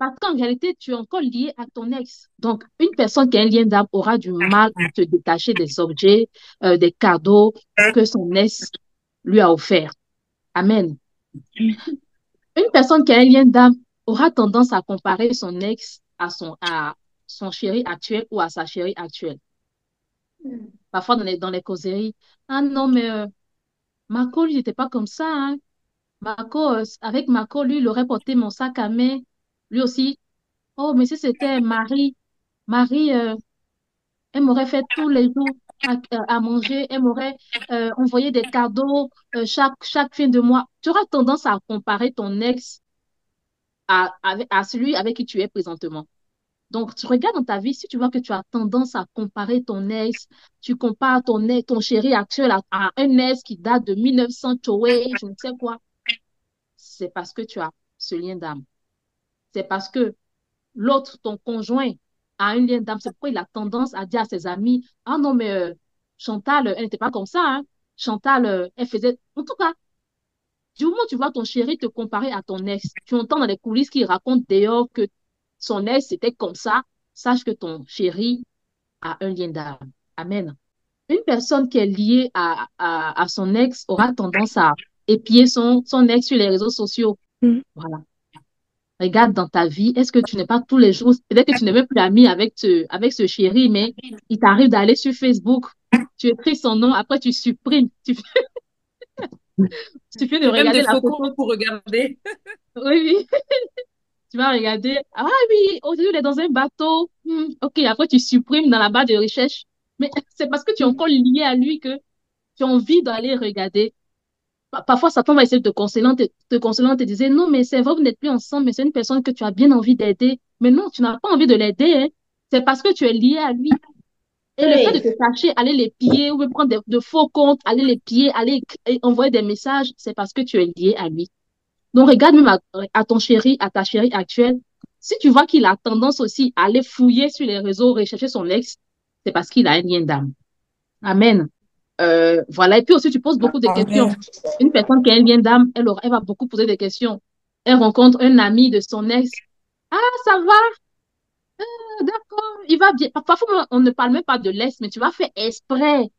Parce qu'en réalité, tu es encore lié à ton ex. Donc, une personne qui a un lien d'âme aura du mal à se détacher des objets, des cadeaux que son ex lui a offerts. Amen. Une personne qui a un lien d'âme aura tendance à comparer son ex à son chéri actuel ou à sa chérie actuelle. Parfois, dans les causeries, ah non, mais Marco, lui, n'était pas comme ça, hein. Marco, avec Marco, lui, il aurait porté mon sac à main. Lui aussi. Oh, mais si c'était Marie, Marie, elle m'aurait fait tous les jours à manger, elle m'aurait envoyé des cadeaux chaque fin de mois. Tu auras tendance à comparer ton ex à celui avec qui tu es présentement. Donc, tu regardes dans ta vie, si tu vois que tu as tendance à comparer ton ex, tu compares ton chéri actuel à un ex qui date de 1900, Chloé, je ne sais quoi, c'est parce que tu as ce lien d'âme. C'est parce que l'autre, ton conjoint, a un lien d'âme. C'est pourquoi il a tendance à dire à ses amis, ah non, mais Chantal, elle n'était pas comme ça, hein. Chantal, elle faisait... En tout cas, du moment où tu vois ton chéri te comparer à ton ex, tu entends dans les coulisses qu'il raconte d'ailleurs que son ex était comme ça, sache que ton chéri a un lien d'âme. Amen. Une personne qui est liée à son ex aura tendance à épier son ex sur les réseaux sociaux. Mm. Voilà. Regarde dans ta vie, est-ce que tu n'es pas tous les jours, peut-être que tu n'es même plus ami avec ce chéri, mais il t'arrive d'aller sur Facebook, tu écris son nom, après tu supprimes, tu fais de J'ai même regarder des la photos photo. pour regarder. Oui, oui, tu vas regarder. Ah oui, aujourd'hui il est dans un bateau. Ok, après tu supprimes dans la barre de recherche. Mais c'est parce que tu es encore lié à lui que tu as envie d'aller regarder. Parfois, Satan va essayer de te consoler, te disant, non, mais c'est vrai, vous n'êtes plus ensemble, mais c'est une personne que tu as bien envie d'aider. Mais non, tu n'as pas envie de l'aider, hein. C'est parce que tu es lié à lui. Et le fait de Oui. te cacher, aller les piller, ou prendre de faux comptes, aller les piller, envoyer des messages, c'est parce que tu es lié à lui. Donc, regarde même à ton chéri, à ta chérie actuelle. Si tu vois qu'il a tendance aussi à aller fouiller sur les réseaux, rechercher son ex, c'est parce qu'il a un lien d'âme. Amen. Voilà. Et puis aussi, tu poses beaucoup de questions. Amen. Une personne qui a un lien d'âme, elle va beaucoup poser des questions. Elle rencontre un ami de son ex. Ah, ça va? D'accord, il va bien. Parfois, on ne parle même pas de l'ex, mais tu vas faire exprès.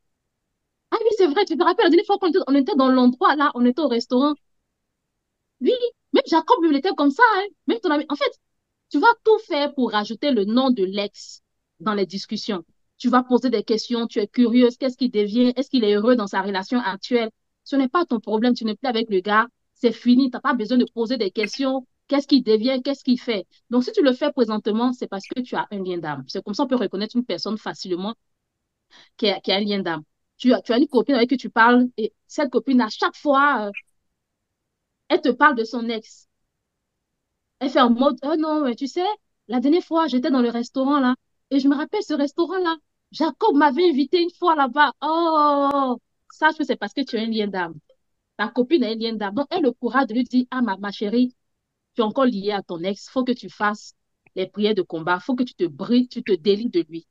Ah oui, c'est vrai, tu te rappelles, la dernière fois qu'on était dans l'endroit, là, on était au restaurant. Oui, même Jacob, il était comme ça, hein. Même ton ami. En fait, tu vas tout faire pour rajouter le nom de l'ex dans les discussions. Tu vas poser des questions, tu es curieuse, qu'est-ce qui devient, est-ce qu'il est heureux dans sa relation actuelle? Ce n'est pas ton problème, tu n'es plus avec le gars, c'est fini, tu n'as pas besoin de poser des questions, qu'est-ce qui devient, qu'est-ce qu'il fait. Donc, si tu le fais présentement, c'est parce que tu as un lien d'âme. C'est comme ça qu'on peut reconnaître une personne facilement qui a un lien d'âme. Tu as une copine avec qui tu parles et cette copine, à chaque fois, elle te parle de son ex. Elle fait en mode, oh non, mais tu sais, la dernière fois, j'étais dans le restaurant là, et je me rappelle ce restaurant-là. Jacob m'avait invité une fois là-bas. Oh, sache que c'est parce que tu as un lien d'âme. Ta copine a un lien d'âme. Donc, elle a le courage de lui dire, ah, ma chérie, tu es encore liée à ton ex. Faut que tu fasses les prières de combat. Faut que tu te brides, tu te délies de lui.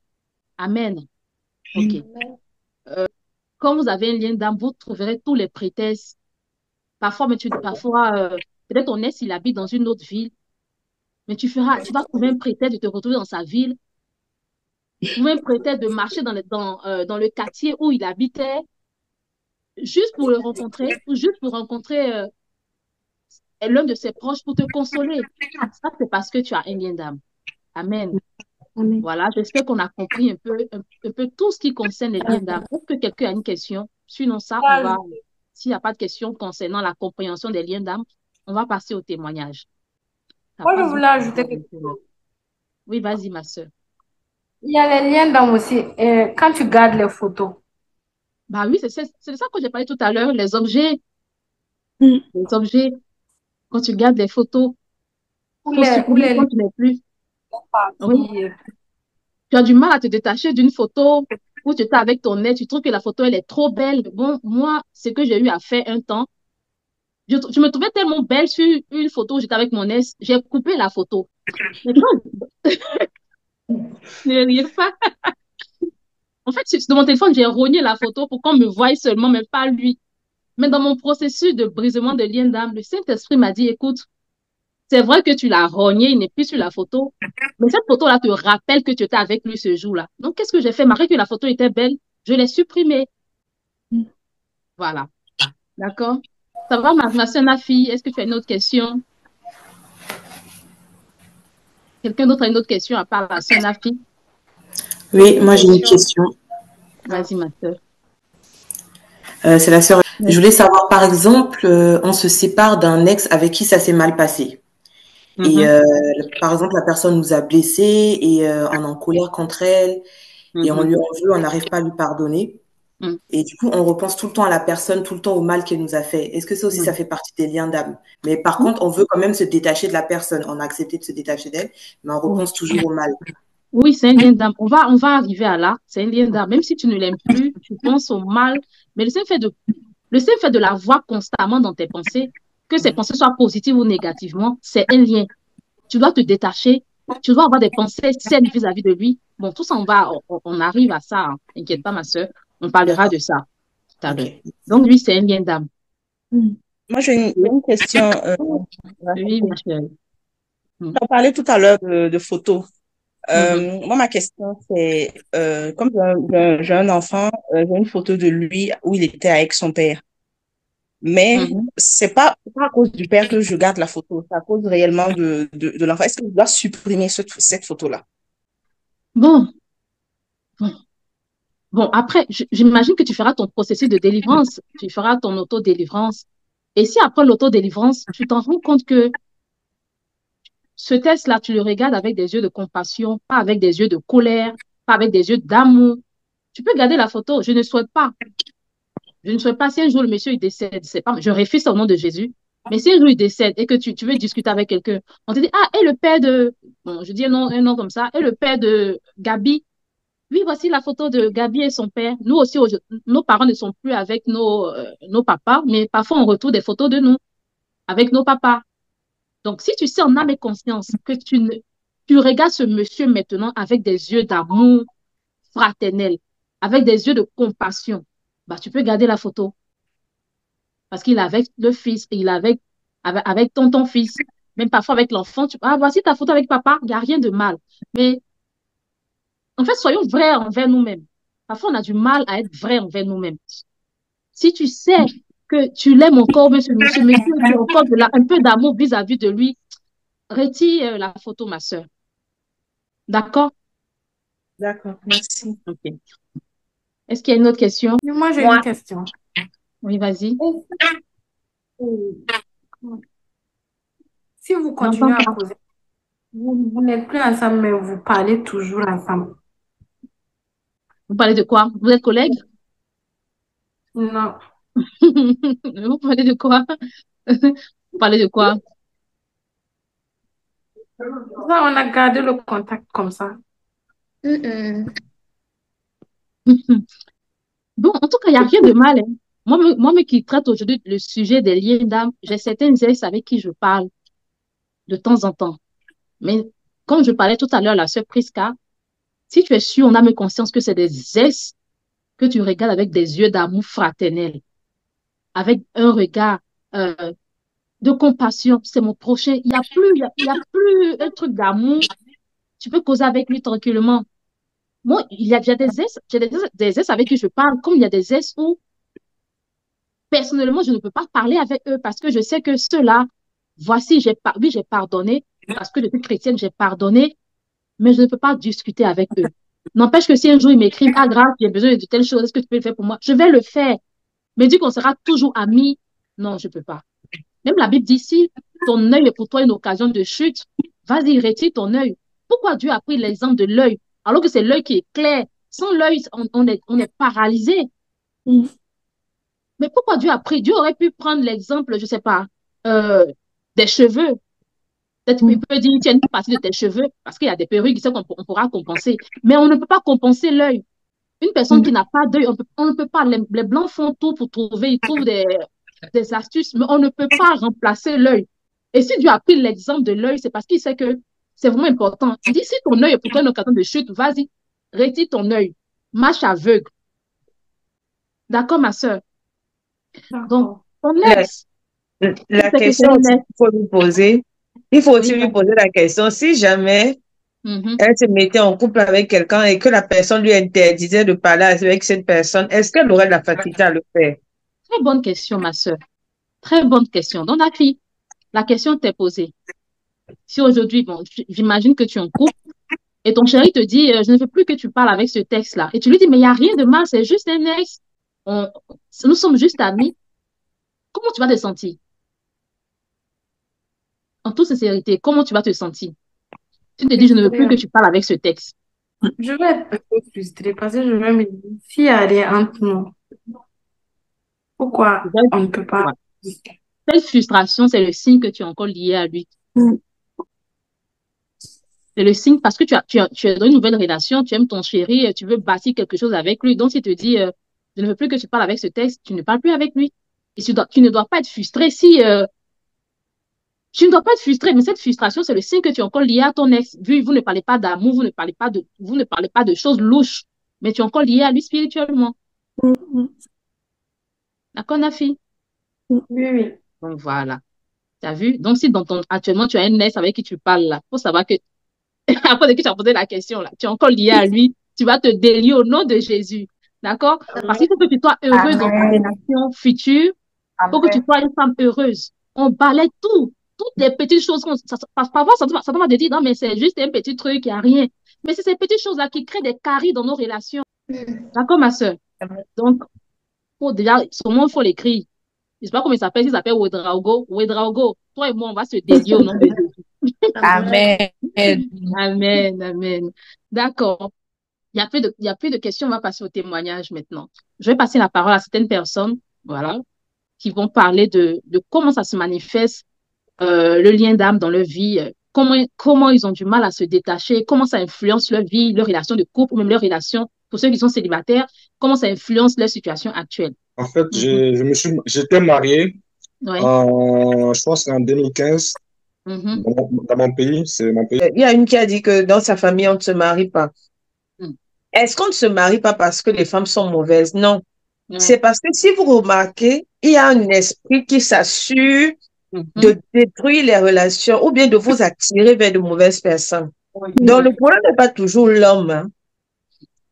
Amen. OK. Quand vous avez un lien d'âme, vous trouverez tous les prétextes. Parfois, peut-être ton ex, il habite dans une autre ville, mais tu vas trouver un prétexte de te retrouver dans sa ville, trouver un prétexte de marcher dans le quartier où il habitait, juste pour le rencontrer, ou juste pour rencontrer l'un de ses proches pour te consoler. Ça, c'est parce que tu as un lien d'âme. Amen. Amen. Voilà, j'espère qu'on a compris un peu tout ce qui concerne les liens d'âme. Est-ce que quelqu'un a une question? Sinon, s'il n'y a pas de question concernant la compréhension des liens d'âme, on va passer au témoignage. Ça Moi, je passe vite voulais au ajouter niveau quelque d'Internet. chose. Oui, vas-y, ma soeur. Il y a les liens d'âme aussi. Quand tu gardes les photos. Bah oui, c'est de ça que j'ai parlé tout à l'heure, Mm. les objets, quand tu gardes les photos, faut Ou supprimer les liens quand tu n'es plus. Oui, partis. tu as du mal à te détacher d'une photo où tu étais avec ton ex, tu trouves que la photo, elle est trop belle. Bon, moi, ce que j'ai eu à faire un temps, je me trouvais tellement belle sur une photo où j'étais avec mon ex, j'ai coupé la photo. Mais quand, ne riez pas. En fait, sur mon téléphone, j'ai rogné la photo pour qu'on me voie seulement, mais pas lui. Mais dans mon processus de brisement de lien d'âme, le Saint-Esprit m'a dit, écoute, C'est vrai que tu l'as rogné, il n'est plus sur la photo, mais cette photo-là te rappelle que tu étais avec lui ce jour-là. Donc, qu'est-ce que j'ai fait? Malgré que la photo était belle, je l'ai supprimée. Voilà. D'accord? Ça va, ma soeur, ma fille? Est-ce que tu as une autre question? Quelqu'un d'autre a une autre question à part la soeur, ma fille? Oui, Une moi j'ai une question. question. Ah. Vas-y, ma soeur. C'est la sœur. Je Oui. voulais savoir, par exemple, on se sépare d'un ex avec qui ça s'est mal passé. Et Mhm, par exemple, la personne nous a blessés et on est en colère contre elle et on mhm, lui en veut, on n'arrive pas à lui pardonner. mhm, Et du coup, on repense tout le temps à la personne, tout le temps au mal qu'elle nous a fait. Est-ce que ça aussi, ça mhm. fait partie des liens d'âme? Mais par contre, on veut quand même se détacher de la personne. On a accepté de se détacher d'elle, mais on Oui, repense toujours au mal. oui, c'est un lien d'âme. On va arriver à là. C'est un lien d'âme. Même si tu ne l'aimes plus, tu penses au mal. Mais le seul fait de la voir constamment dans tes pensées, que ces pensées soient positives ou négativement, c'est un lien. Tu dois te détacher. Tu dois avoir des pensées saines vis-à-vis de lui. Bon, tout ça, on arrive à ça, hein. T'inquiète pas, ma soeur. On parlera D'accord. de ça tout à l'heure. Ok. Donc, lui, c'est un lien d'âme. Moi, j'ai Oui, une question. oui, ma chérie. Mm. Tu as parlé tout à l'heure de photos. Mhm, Moi, ma question, c'est, comme j'ai un enfant, j'ai une photo de lui où il était avec son père. Mais mhm. c'est pas à cause du père que je garde la photo, c'est à cause réellement de l'enfant. Est-ce que je dois supprimer cette photo-là? Bon, bon, bon, après, j'imagine que tu feras ton processus de délivrance. Tu feras ton auto-délivrance. Et si après l'auto-délivrance, tu t'en rends compte que ce test-là, tu le regardes avec des yeux de compassion, pas avec des yeux de colère, pas avec des yeux d'amour, tu peux garder la photo. Je ne souhaite pas. Je ne souhaite pas si un jour le monsieur il décède, c'est pas, je refuse au nom de Jésus. Mais si un jour il décède et que tu veux discuter avec quelqu'un, on te dit, ah, et le père de, bon, je dis un nom comme ça, et le père de Gabi. Oui, voici la photo de Gabi et son père. Nous aussi, nos parents ne sont plus avec nos papas, mais parfois on retrouve des photos de nous avec nos papas. Donc, si tu sais en âme et conscience que tu regardes ce monsieur maintenant avec des yeux d'amour fraternel, avec des yeux de compassion, bah, tu peux garder la photo. Parce qu'il est avec le fils, il est avec ton fils, même parfois avec l'enfant. Ah, voici ta photo avec papa, il n'y a rien de mal. Mais en fait, soyons vrais envers nous-mêmes. Parfois, on a du mal à être vrai envers nous-mêmes. Si tu sais que tu l'aimes encore, mais ce monsieur, tu as encore un peu d'amour vis-à-vis de lui, retire la photo, ma soeur. D'accord? D'accord, merci. Ok. Est-ce qu'il y a une autre question? Mais moi, j'ai une question. Oui, vas-y. Si vous J'entends continuez à pas. causer, vous n'êtes plus ensemble, mais vous parlez toujours ensemble. Vous parlez de quoi? Vous êtes collègues? Non. Vous parlez de quoi? Vous parlez de quoi? Ça, on a gardé le contact comme ça. Bon, en tout cas, il n'y a rien de mal, hein. Moi, qui traite aujourd'hui le sujet des liens d'âme, j'ai certains ex avec qui je parle de temps en temps. Mais comme je parlais tout à l'heure, la sœur Prisca, si tu es sûr, on a même conscience que c'est des ex que tu regardes avec des yeux d'amour fraternel, avec un regard euh, de compassion, c'est mon prochain. Il y a plus un truc d'amour. Tu peux causer avec lui tranquillement. Moi, j'ai des ex avec qui je parle, comme il y a des ex où personnellement, je ne peux pas parler avec eux parce que je sais que ceux-là, voici, oui, j'ai pardonné parce que je suis chrétienne, j'ai pardonné, mais je ne peux pas discuter avec eux. N'empêche que si un jour ils m'écrivent, ah, grave, j'ai besoin de telle chose, est-ce que tu peux le faire pour moi? Je vais le faire. Mais dire qu'on sera toujours amis, non, je ne peux pas. Même la Bible dit, si ton œil est pour toi une occasion de chute, vas-y, retire ton œil. Pourquoi Dieu a pris l'exemple de l'œil alors que c'est l'œil qui est clair? Sans l'œil, on est paralysé. Mais pourquoi Dieu a pris? Dieu aurait pu prendre l'exemple, je ne sais pas, euh, des cheveux. Peut-être il peut dire, tiens, une partie de tes cheveux, parce qu'il y a des perruques, c'est qu'on on pourra compenser. Mais on ne peut pas compenser l'œil. Une personne qui n'a pas d'œil, on ne peut pas. Les blancs font tout pour trouver, ils trouvent des astuces, mais on ne peut pas remplacer l'œil. Et si Dieu a pris l'exemple de l'œil, c'est parce qu'il sait que c'est vraiment important. Il dit, si ton œil est pour toi une occasion de chute, vas-y, retire ton œil, marche aveugle. D'accord, ma soeur? Donc, D'accord. ton La, ex, tu la sais que c'est question un aussi ex. qu'il faut lui poser, il faut aussi Oui, lui poser la question, si jamais mhm. elle se mettait en couple avec quelqu'un et que la personne lui interdisait de parler avec cette personne, est-ce qu'elle aurait la facilité à le faire? Très bonne question, ma sœur. Très bonne question. Donc, la question t'est posée. Si aujourd'hui, bon, j'imagine que tu es en couple et ton chéri te dit, je ne veux plus que tu parles avec ce texte-là. Et tu lui dis, mais il n'y a rien de mal, c'est juste un ex. On- nous sommes juste amis. Comment tu vas te sentir? En toute sincérité, comment tu vas te sentir? Tu te dis, je ne veux plus que Frustrée. tu parles avec ce texte. Je vais être un peu frustrée parce que je vais me dire, s'il n'y a rien entre nous, pourquoi on ne peut pas? Ouais. Cette frustration, c'est le signe que tu es encore lié à lui. Mm. C'est le signe parce que tu es dans une nouvelle relation, tu aimes ton chéri, tu veux bâtir quelque chose avec lui. Donc, s'il te dit, je ne veux plus que tu parles avec ce texte, tu ne parles plus avec lui. Et tu ne dois pas être frustré si, tu ne dois pas être frustré, mais cette frustration, c'est le signe que tu es encore lié à ton ex. Vu, vous ne parlez pas d'amour, vous ne parlez pas de choses louches, mais tu es encore lié à lui spirituellement. Mm. D'accord, Nafi? Oui, oui. Donc, voilà. Tu as vu? Donc, si actuellement, tu as un ex avec qui tu parles là, faut savoir que, après que tu as posé la question là, tu es encore lié à lui, tu vas te délier au nom de Jésus. D'accord? Parce qu'il faut que tu sois heureuse dans ta Amen. relation future. Il faut que tu Amen. sois une femme heureuse. On balaie tout. Toutes les petites choses. Parfois, ça va te dire, non, mais c'est juste un petit truc, il n'y a rien. Mais c'est ces petites choses-là qui créent des caries dans nos relations. D'accord, ma soeur? Donc, déjà, ce mot, il faut l'écrire. Je ne sais pas comment il s'appelle. Il s'appelle Ouedraogo. Ouedraogo. Toi et moi, on va se délier au nom de Jésus. Amen. Amen, amen. D'accord. Il y a plus de questions. On va passer au témoignage maintenant. Je vais passer la parole à certaines personnes, voilà, qui vont parler de comment ça se manifeste, le lien d'âme dans leur vie, comment ils ont du mal à se détacher, comment ça influence leur vie, leur relation de couple, ou même leur relation, pour ceux qui sont célibataires, comment ça influence leur situation actuelle. En fait, Mhm. j'étais marié Ouais. je pense que c'est en 2015 Mhm. dans mon pays, c'est mon pays. Il y a une qui a dit que dans sa famille, on ne se marie pas. Mhm. Est-ce qu'on ne se marie pas parce que les femmes sont mauvaises? Non. Ouais. C'est parce que si vous remarquez, il y a un esprit qui s'assure Mhm. de détruire les relations ou bien de vous attirer vers de mauvaises personnes. Oui. Donc, le problème n'est pas toujours l'homme, hein.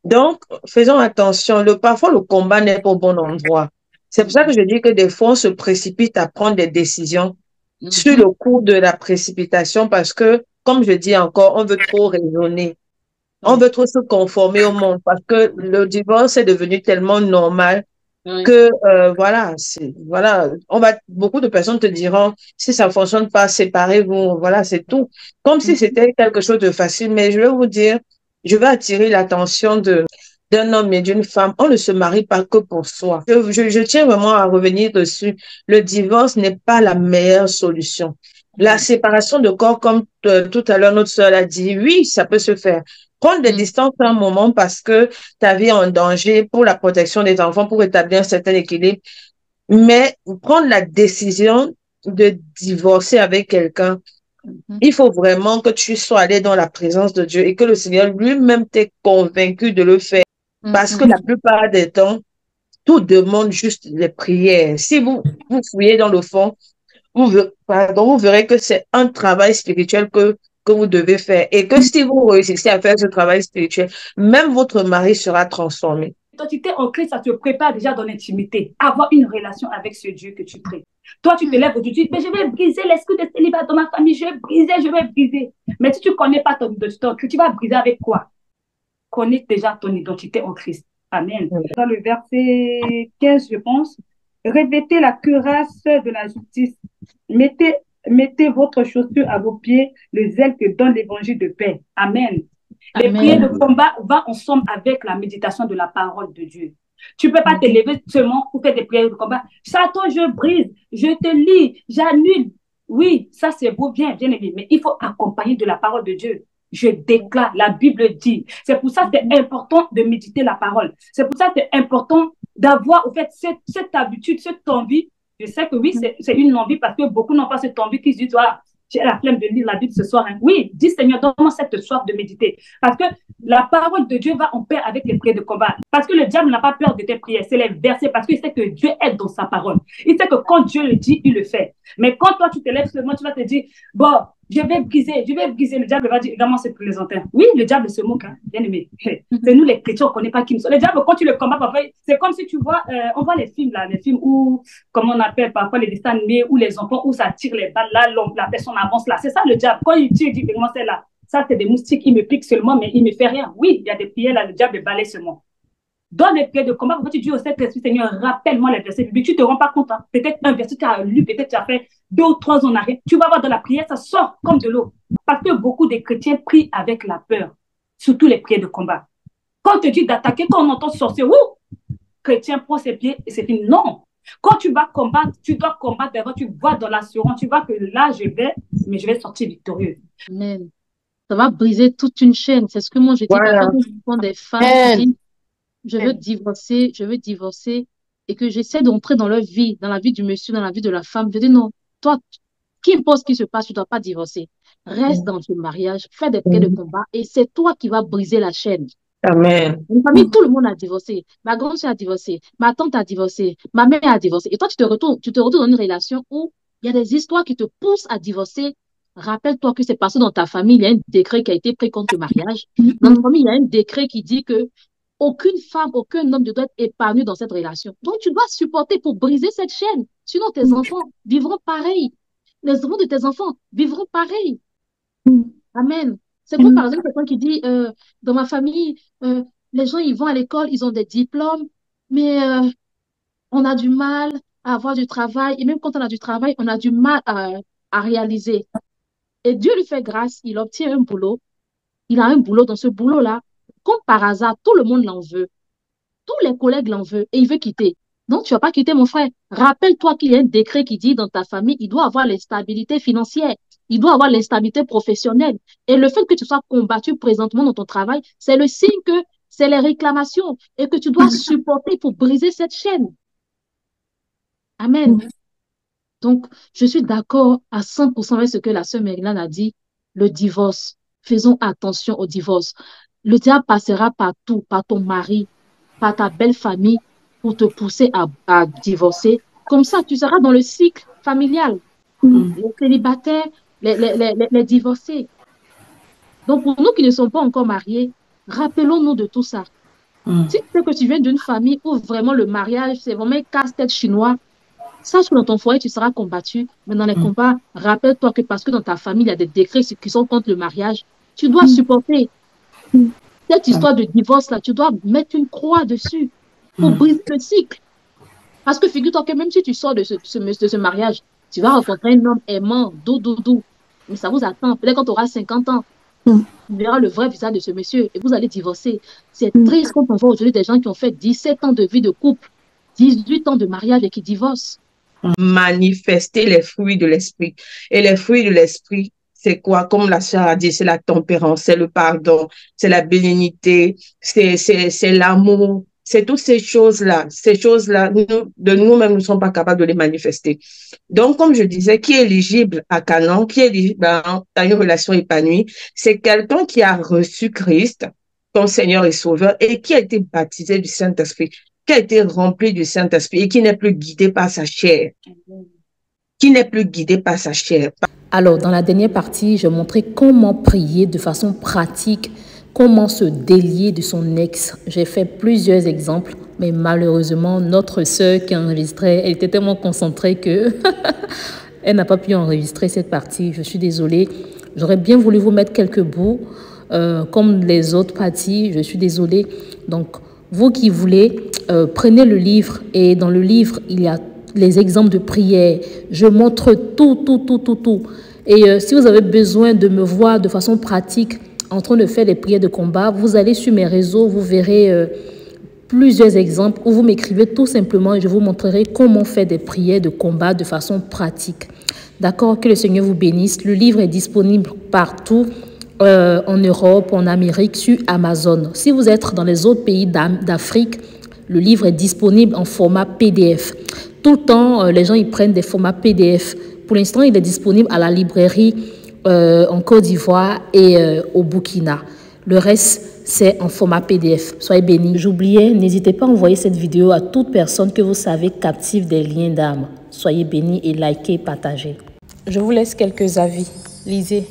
Donc, faisons attention. Parfois, le combat n'est pas au bon endroit. C'est pour ça que je dis que des fois, on se précipite à prendre des décisions sur Mhm. le coup de la précipitation parce que, comme je dis encore, on veut trop raisonner. On Oui. veut trop se conformer au monde parce que le divorce est devenu tellement normal Oui. que voilà, beaucoup de personnes te diront si ça fonctionne pas, séparez-vous, voilà, c'est tout. Comme si Mhm. c'était quelque chose de facile, mais je vais vous dire, je vais attirer l'attention d'un homme et d'une femme. On ne se marie pas que pour soi. Je tiens vraiment à revenir dessus. Le divorce n'est pas la meilleure solution. La Ouais. séparation de corps, comme tout à l'heure notre sœur a dit, oui, ça peut se faire. Prendre des Mhm. distances un moment parce que ta vie est en danger pour la protection des enfants, pour établir un certain équilibre. Mais prendre la décision de divorcer avec quelqu'un, Mhm. il faut vraiment que tu sois allé dans la présence de Dieu et que le Seigneur lui-même t'ait convaincu de le faire. Parce que Mhm. la plupart des temps, tout demande juste les prières. Si vous fouillez dans le fond, vous verrez que c'est un travail spirituel que vous devez faire et que si vous réussissez à faire ce travail spirituel, même votre mari sera transformé. L'identité en Christ, ça te prépare déjà dans l'intimité, avoir une relation avec ce Dieu que tu pries. Toi, tu te lèves aujourd'hui, tu dis, mais je vais briser l'esprit de célibat dans ma famille, je vais briser. Mais si tu ne connais pas ton identité, tu vas briser avec quoi? Connais déjà ton identité en Christ. Amen. Dans le verset 15, je pense, revêtez la cuirasse de la justice. Mettez votre chaussure à vos pieds, le zèle que donne l'évangile de paix. Amen. Les prières de Amen. combat vont ensemble avec la méditation de la parole de Dieu. Tu ne peux pas te lever seulement pour faire des prières de combat. Satan, je brise, je te lis, j'annule. Oui, ça c'est beau, bien aimé, mais il faut accompagner de la parole de Dieu. Je déclare, la Bible dit. C'est pour ça que c'est important de méditer la parole. C'est pour ça que c'est important d'avoir, en fait, cette habitude, cette envie. Je sais que oui, c'est une envie parce que beaucoup n'ont pas cette envie qui se disent, voilà, j'ai la flemme de lire la Bible ce soir. Hein. Oui, dis Seigneur, donne-moi cette soif de méditer. Parce que La parole de Dieu va en paix avec les prières de combat. Parce que le diable n'a pas peur de tes prières. C'est les versets parce qu'il sait que Dieu est dans sa parole. Il sait que quand Dieu le dit, il le fait. Mais quand toi, tu te lèves seulement, tu vas te dire, bon, je vais briser. Le diable va dire, vraiment, c'est plaisantin. Oui, le diable se moque, hein, bien aimé. C'est nous les chrétiens, on ne connaît pas qui nous sommes. Le diable, quand tu le combats, parfois, c'est comme si tu vois, on voit les films là, les films où, comment on appelle parfois les dessins animés, où les enfants, où ça tire les balles là, la personne avance là. C'est ça le diable. Quand il tire, il dit, vraiment, c'est là. Ça, c'est des moustiques, il me pique seulement, mais il ne me fait rien. Oui, il y a des prières là, le diable balaye seulement. Dans les prières de combat, quand tu dis au Saint-Esprit, Seigneur, rappelle-moi les versets bibliques, tu ne te rends pas compte. Hein. Peut-être un verset que tu as lu, peut-être tu as fait 2 ou 3 ans en arrière. Tu vas voir dans la prière, ça sort comme de l'eau. Parce que beaucoup de chrétiens prient avec la peur, surtout les prières de combat. Quand on te dit d'attaquer, quand on entend sorcier, chrétien prend ses pieds et c'est fini. Non. Quand tu vas combattre, tu dois combattre d'abord, tu vois dans l'assurance, tu vois que là, mais je vais sortir victorieux. Amen. Ça va briser toute une chaîne. C'est ce que moi je dis. Voilà. Parfois, quand des femmes qui disent, je veux divorcer, et que j'essaie d'entrer dans leur vie, dans la vie du monsieur, dans la vie de la femme. Je dis non, toi, qu'importe ce qui se passe, tu ne dois pas divorcer. Reste dans ton mariage, fais des prières de combat, et c'est toi qui vas briser la chaîne. Amen. Une famille, tout le monde a divorcé. Ma grand-sœur a divorcé, ma tante a divorcé, ma mère a divorcé. Et toi, tu te retrouves dans une relation où il y a des histoires qui te poussent à divorcer. Rappelle-toi que c'est parce que dans ta famille, il y a un décret qui a été pris contre le mariage. Dans ta famille, il y a un décret qui dit que aucune femme, aucun homme ne doit être épanoui dans cette relation. Donc, tu dois supporter pour briser cette chaîne. Sinon, tes enfants vivront pareil. Les enfants de tes enfants vivront pareil. Amen. C'est comme par exemple quelqu'un qui dit, dans ma famille, les gens, ils vont à l'école, ils ont des diplômes, mais on a du mal à avoir du travail. Et même quand on a du travail, on a du mal à réaliser. Et Dieu lui fait grâce, il obtient un boulot. Il a un boulot. Dans ce boulot-là, comme par hasard, tout le monde l'en veut. Tous les collègues l'en veulent et il veut quitter. Donc, tu ne vas pas quitter, mon frère. Rappelle-toi qu'il y a un décret qui dit dans ta famille, il doit avoir l'instabilité financière, il doit avoir l'instabilité professionnelle. Et le fait que tu sois combattu présentement dans ton travail, c'est le signe que c'est les réclamations et que tu dois supporter pour briser cette chaîne. Amen. Donc, je suis d'accord à 100% avec ce que la sœur Mérina a dit, le divorce. Faisons attention au divorce. Le diable passera par tout, par ton mari, par ta belle famille, pour te pousser à divorcer. Comme ça, tu seras dans le cycle familial. Les célibataires, les divorcés. Donc, pour nous qui ne sommes pas encore mariés, rappelons-nous de tout ça. Si tu sais que tu viens d'une famille où vraiment le mariage, c'est vraiment un casse-tête chinois, sache que dans ton foyer, tu seras combattu. Mais dans les combats, rappelle-toi que parce que dans ta famille, il y a des décrets qui sont contre le mariage, tu dois supporter. Cette histoire de divorce-là, tu dois mettre une croix dessus pour briser le cycle. Parce que figure-toi que même si tu sors de ce mariage, tu vas rencontrer un homme aimant, doux. Mais ça vous attend. Peut-être quand tu auras 50 ans, tu verras le vrai visage de ce monsieur et vous allez divorcer. C'est triste quand on voit aujourd'hui des gens qui ont fait 17 ans de vie de couple, 18 ans de mariage et qui divorcent. Manifester les fruits de l'esprit. Et les fruits de l'esprit, c'est quoi? Comme la sœur a dit, c'est la tempérance, c'est le pardon, c'est la bénignité, c'est l'amour, c'est toutes ces choses-là. Ces choses-là, de nous-mêmes, nous ne sommes pas capables de les manifester. Donc, comme je disais, qui est éligible à Canaan, qui est éligible à une relation épanouie, c'est quelqu'un qui a reçu Christ comme Seigneur et Sauveur et qui a été baptisé du Saint-Esprit, qui a été rempli du Saint-Esprit et qui n'est plus guidé par sa chair. Qui n'est plus guidé par sa chair. Alors, dans la dernière partie, je montrais comment prier de façon pratique, comment se délier de son ex. J'ai fait plusieurs exemples, mais malheureusement, notre sœur qui enregistrait, elle était tellement concentrée que elle n'a pas pu enregistrer cette partie. Je suis désolée. J'aurais bien voulu vous mettre quelques bouts, comme les autres parties. Je suis désolée. Donc, vous qui voulez, prenez le livre et dans le livre, il y a les exemples de prière. Je montre tout. Et si vous avez besoin de me voir de façon pratique en train de faire des prières de combat, vous allez sur mes réseaux, vous verrez plusieurs exemples où vous m'écrivez tout simplement et je vous montrerai comment faire des prières de combat de façon pratique. D'accord? Que le Seigneur vous bénisse. Le livre est disponible partout. En Europe, en Amérique, sur Amazon. Si vous êtes dans les autres pays d'Afrique, le livre est disponible en format PDF. Tout le temps, les gens ils prennent des formats PDF. Pour l'instant, il est disponible à la librairie en Côte d'Ivoire et au Burkina. Le reste, c'est en format PDF. Soyez bénis. J'oubliais, n'hésitez pas à envoyer cette vidéo à toute personne que vous savez captive des liens d'âme. Soyez bénis et likez et partagez. Je vous laisse quelques avis. Lisez.